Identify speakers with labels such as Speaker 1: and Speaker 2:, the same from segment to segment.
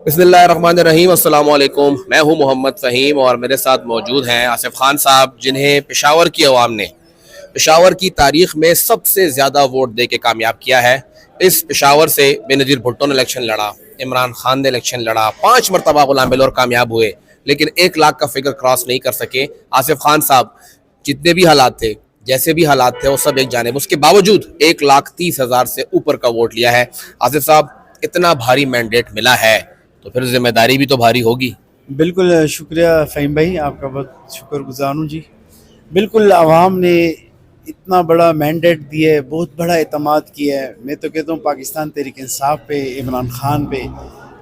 Speaker 1: बिस्मिल्लाहिर्रहमानिर्रहीम। अस्सलाम वालेकुम। मैं हूं मोहम्मद फ़हीम और मेरे साथ मौजूद हैं आसिफ खान साहब, जिन्हें पेशावर की अवाम ने पेशावर की तारीख में सबसे ज़्यादा वोट दे के कामयाब किया है। इस पेशावर से बेनज़ीर भुट्टो ने इलेक्शन लड़ा, इमरान खान ने इलेक्शन लड़ा, 5 मरतबा गुलाम बेलोर कामयाब हुए, लेकिन 1 लाख का फिगर क्रॉस नहीं कर सके। आसिफ खान साहब, जितने भी हालात थे, जैसे भी हालात थे, वो सब एक जानिब, उसके बावजूद 1,30,000 से ऊपर का वोट लिया है। आसिफ साहब, इतना भारी मैंडेट मिला है तो फिर जिम्मेदारी भी तो भारी होगी।
Speaker 2: बिल्कुल शुक्रिया फ़हीम भाई, आपका बहुत शुक्रगुज़ार हूँ जी। बिल्कुल आवाम ने इतना बड़ा मैंडेट दिया है, बहुत बड़ा एतमाद किया है। मैं तो कहता हूँ पाकिस्तान तहरीक इंसाफ पे, इमरान खान पे,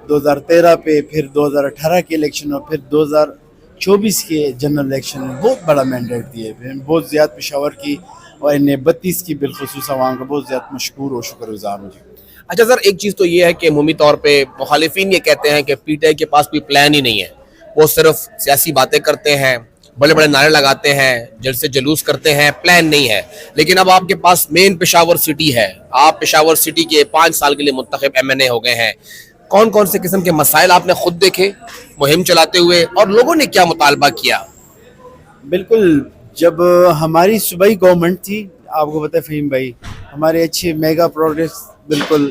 Speaker 2: 2013 पे, फिर 2018 के इलेक्शन और फिर 2024 के जनरल इलेक्शन में बहुत बड़ा मैंडेट दिया है। मैं बहुत ज़्यादा पेशावर की और इन्हें 32 की बिलखुसूस आवाम का बहुत ज़्यादा मशकूर और शुक्रगुज़ार हूँ जी।
Speaker 1: अच्छा सर, एक चीज़ तो ये है कि अमूमी तौर पे मुखालिफिन ये कहते हैं कि पीटीआई के पास कोई प्लान ही नहीं है, वो सिर्फ सियासी बातें करते हैं, बड़े बड़े नारे लगाते हैं, जल से जलूस करते हैं, प्लान नहीं है। लेकिन अब आपके पास मेन पेशावर सिटी है, आप पेशावर सिटी के 5 साल के लिए मुंतखब एमएनए हो गए हैं। कौन कौन से किस्म के मसाइल आपने खुद देखे मुहिम चलाते हुए, और लोगों ने क्या मुतालबा किया?
Speaker 2: बिल्कुल, जब हमारी सूबाई गवर्नमेंट थी, आपको पता है फ़हीम भाई, हमारे अच्छे मेगा प्रोजेक्ट्स बिल्कुल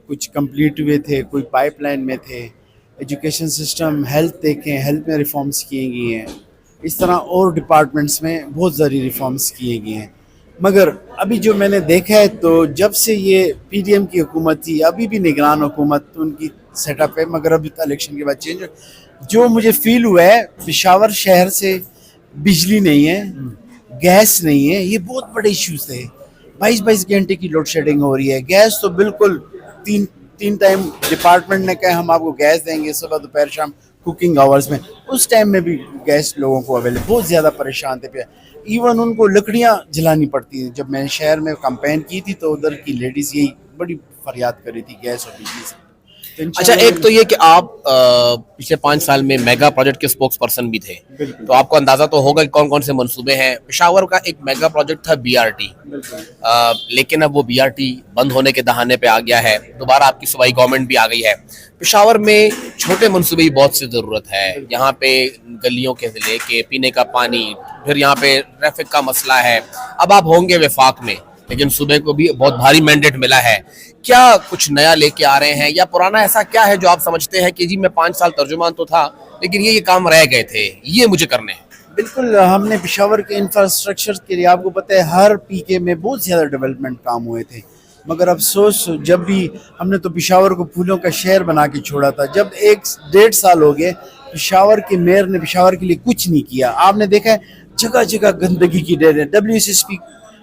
Speaker 2: कुछ कंप्लीट हुए थे, कोई पाइपलाइन में थे। एजुकेशन सिस्टम, हेल्थ देखें, हेल्थ में रिफॉर्म्स किए गए हैं। इस तरह और डिपार्टमेंट्स में बहुत सारी रिफॉर्म्स किए गए हैं। मगर अभी जो मैंने देखा है, तो जब से ये पीडीएम की हुकूमत थी, अभी भी निगरान हुकूमत उनकी सेटअप है, मगर अभी तो इलेक्शन के बाद चेंज, जो मुझे फील हुआ है, पेशावर शहर से बिजली नहीं है, गैस नहीं है, ये बहुत बड़े इश्यूज थे। 22-22 घंटे की लोड शेडिंग हो रही है। गैस तो बिल्कुल तीन तीन टाइम डिपार्टमेंट ने कहा हम आपको गैस देंगे, सुबह दोपहर शाम, कुकिंग आवर्स में। उस टाइम में भी गैस लोगों को अवेलेबल, बहुत ज़्यादा परेशान थे। इवन उनको लकड़ियाँ जलानी पड़ती हैं। जब मैंने शहर में कैंपेन की थी तो उधर की लेडीज़ यही बड़ी फरियाद कर रही थी गैस और बिजली से। तो
Speaker 1: अच्छा,
Speaker 2: इंशाल्लाह
Speaker 1: एक तो ये कि आप पिछले 5 साल में मेगा प्रोजेक्ट के स्पोक्स पर्सन भी थे,
Speaker 2: बिल्कुल
Speaker 1: तो आपको अंदाजा तो होगा कि कौन कौन से मंसूबे हैं। पेशावर का एक मेगा प्रोजेक्ट था बीआरटी,
Speaker 2: बिल्कुल
Speaker 1: लेकिन अब वो बीआरटी बंद होने के दहाने पे आ गया है। दोबारा आपकी सूबाई गवर्नमेंट भी आ गई है। पेशावर में छोटे मंसूबे की बहुत सी ज़रूरत है। यहाँ पे गलियों के लेके पीने का पानी, फिर यहाँ पे ट्रैफिक का मसला है। अब आप होंगे वफाक में, लेकिन सूबे को भी बहुत भारी मैंडेट मिला है। क्या कुछ नया लेके आ रहे हैं, या पुराना ऐसा क्या है जो आप समझते हैं कि जी मैं 5 साल तर्जुमान तो था, लेकिन ये काम रह गए थे, ये मुझे करने हैं?
Speaker 2: बिल्कुल, हमने पेशावर के इंफ्रास्ट्रक्चर के लिए, आपको पता है हर पीके में बहुत ज़्यादा डेवलपमेंट काम हुए थे। मगर अफसोस, जब भी हमने तो पेशावर को फूलों का शहर बना के छोड़ा था। जब 1-1.5 साल हो गए, पेशावर के मेयर ने पेशावर के लिए कुछ नहीं किया। आपने देखा है जगह जगह गंदगी की ढेर है। WSSP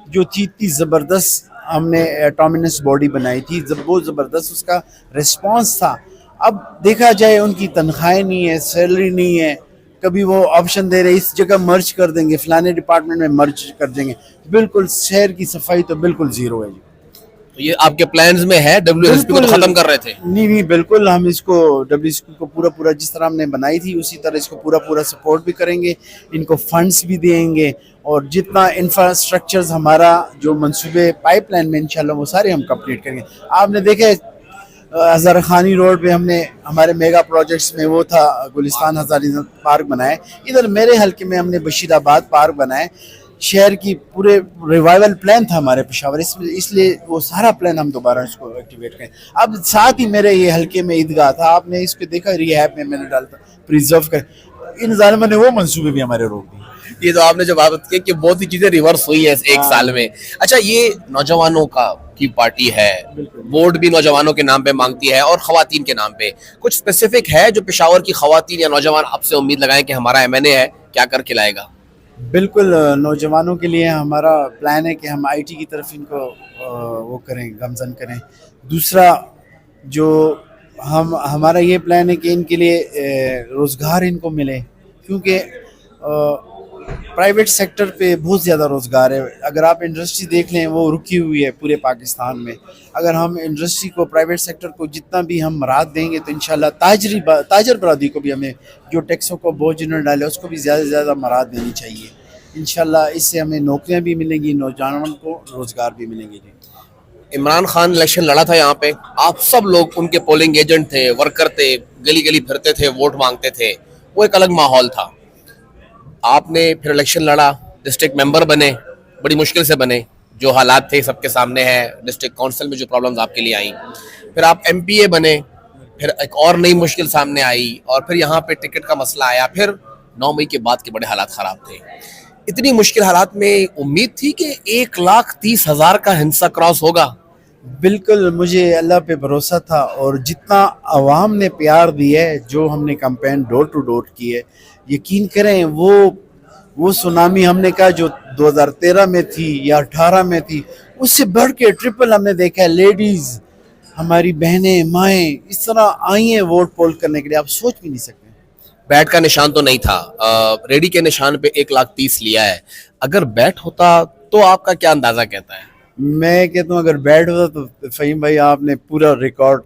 Speaker 2: जो थी इतनी ज़बरदस्त, हमने एटोमिनस बॉडी बनाई थी, जब बहुत ज़बरदस्त उसका रिस्पांस था। अब देखा जाए उनकी तनख्वाहें नहीं है, सैलरी नहीं है। कभी वो ऑप्शन दे रहे इस जगह मर्ज कर देंगे, फलाने डिपार्टमेंट में मर्ज कर देंगे। बिल्कुल शहर की सफाई तो बिल्कुल ज़ीरो है जी।
Speaker 1: तो ये आपके प्लान्स में है? WSP को तो
Speaker 2: बिल्कुल
Speaker 1: खत्म कर रहे थे।
Speaker 2: नहीं नहीं, बिल्कुल हम इसको WSP को पूरा पूरा जिस तरह हमने बनाई थी उसी तरह इसको पूरा पूरा सपोर्ट भी करेंगे, इनको फंड्स भी देंगे, और जितना इंफ्रास्ट्रक्चर्स हमारा जो मंसूबे पाइपलाइन में इंशाल्लाह वो सारे हम कंप्लीट करेंगे। आपने देखा है हज़ार खानी रोड पे हमने हमारे मेगा प्रोजेक्ट्स में वो था गुलिस्तान हज़ारी पार्क बनाए। इधर मेरे हल्के में हमने बशीराबाद पार्क बनाए। शहर की पूरे रिवाइवल प्लान था हमारे पेशावर, इसलिए वो सारा प्लान हम दोबारा इसको एक्टिवेट करें। अब साथ ही मेरे ये हल्के में ईदगाह था, आपने इसको देखा रिहैब में मैंने डालता प्रिजर्व कर। इन जालिमों ने वो मंसूबे भी हमारे रोक दिए।
Speaker 1: ये तो आपने जब बात की कि बहुत सी चीजें रिवर्स हुई है 1 साल में। अच्छा, ये नौजवानों का की पार्टी है, वोट भी नौजवानों के नाम पे मांगती है और खवातीन के नाम पे। कुछ स्पेसिफिक है जो पेशावर की खवातीन या नौजवान आपसे उम्मीद लगाएं कि हमारा एमएनए है, क्या करके लाएगा?
Speaker 2: बिल्कुल, नौजवानों के लिए हमारा प्लान है कि हम आईटी की तरफ इनको वो करें, गमजन करें। दूसरा जो हमारा ये प्लान है कि इनके लिए रोज़गार इनको मिले, क्योंकि प्राइवेट सेक्टर पे बहुत ज़्यादा रोज़गार है। अगर आप इंडस्ट्री देख लें वो रुकी हुई है पूरे पाकिस्तान में। अगर हम इंडस्ट्री को, प्राइवेट सेक्टर को जितना भी हम राहत देंगे तो इंशाल्लाह ताजर बरादरी को भी, हमें जो टैक्सों को बोझ इन्होंने डाले उसको भी ज़्यादा से ज़्यादा मराहत देनी चाहिए। इंशाल्लाह इससे हमें नौकरियां भी मिलेंगी, नौजवानों को रोज़गार भी मिलेंगे जी।
Speaker 1: عمران خان الیکشن لڑا تھا یہاں پہ, آپ سب لوگ ان کے پولنگ ایجنٹ تھے, ورکر تھے, گلی گلی پھرتے تھے, ووٹ مانگتے تھے, وہ ایک الگ ماحول تھا. آپ نے پھر الیکشن لڑا, ڈسٹرکٹ ممبر بنے, بڑی مشکل سے بنے, جو حالات تھے سب کے سامنے ہیں, ڈسٹرکٹ کونسل میں جو پرابلمز آپ کے لیے آئیں, پھر آپ ایم پی اے بنے, پھر ایک اور نئی مشکل سامنے آئی, اور پھر یہاں پہ ٹکٹ کا مسئلہ آیا, پھر 9 مئی کے بعد کے بڑے حالات خراب تھے. اتنی مشکل حالات میں امید تھی کہ 1,30,000 کا ہنسا کراس ہوگا.
Speaker 2: بالکل مجھے اللہ پہ بھروسہ تھا, اور جتنا عوام نے پیار دیا ہے, جو ہم نے کمپین ڈور ٹو ڈور کی ہے, یقین کریں وہ سونامی ہم نے کہا جو 2013 میں تھی یا 18 میں تھی, اس سے بڑھ کے ٹرپل ہم نے دیکھا ہے. لیڈیز, ہماری بہنیں, مائیں اس طرح آئی ہیں ووٹ پول کرنے کے لیے, آپ سوچ بھی نہیں سکتے.
Speaker 1: بیٹ کا نشان تو نہیں تھا, ریڈی کے نشان پہ 1,30,000 لیا ہے. اگر بیٹ ہوتا تو آپ کا کیا اندازہ کہتا ہے؟
Speaker 2: میں کہتا ہوں اگر بیٹ ہوتا تو فہیم بھائی آپ نے پورا ریکارڈ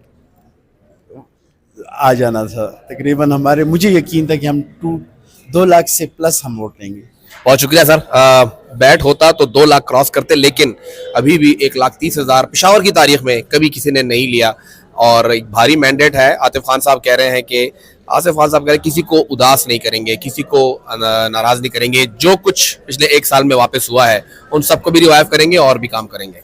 Speaker 2: آ جانا تھا تقریباً. مجھے یقین تھا کہ ہم 2 لاکھ سے پلس ہم ووٹ لیں گے.
Speaker 1: بہت شکریہ سر. بیٹ ہوتا تو 2 لاکھ کراس کرتے, لیکن ابھی بھی 1,30,000 پشاور کی تاریخ میں کبھی کسی نے نہیں لیا, اور ایک بھاری مینڈیٹ ہے. آصف خان صاحب کہہ رہے ہیں کہ کسی کو اداس نہیں کریں گے, کسی کو ناراض نہیں کریں گے, جو کچھ پچھلے 1 سال میں واپس ہوا ہے ان سب کو بھی ریوائیو کریں گے اور بھی کام کریں گے.